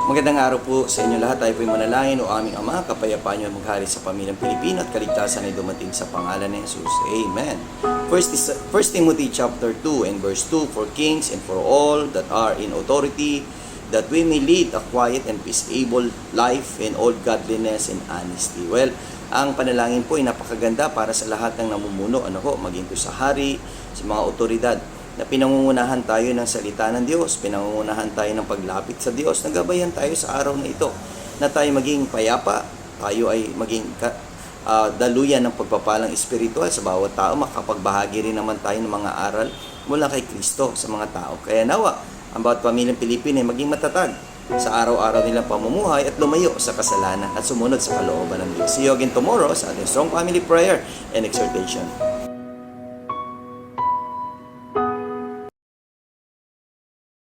Magandang araw po sa inyo lahat. Tayo po'y manalangin. O aming Ama, kapayapaan niyo maghari sa pamilyang Pilipino at kaligtasan ay dumating sa pangalan ni Jesus. Amen. First Timothy chapter 2 and verse 2, for kings and for all that are in authority, that we may lead a quiet and peaceable life in all godliness and honesty. Well, ang panalangin po ay napakaganda para sa lahat ng namumuno, maging to sa hari, sa mga otoridad, na pinangungunahan tayo ng salita ng Diyos, pinangungunahan tayo ng paglapit sa Diyos, nagabayan tayo sa araw na ito, na tayo maging payapa, tayo ay maging daluyan ng pagpapalang espiritual sa bawat tao, makapagbahagi rin naman tayo ng mga aral mula kay Kristo sa mga tao. Kaya nawa, ang bawat pamilyang Pilipino ay maging matatag sa araw-araw nilang pamumuhay at lumayo sa kasalanan at sumunod sa kalooban ng Diyos. See you again tomorrow sa ating strong family prayer and exhortation.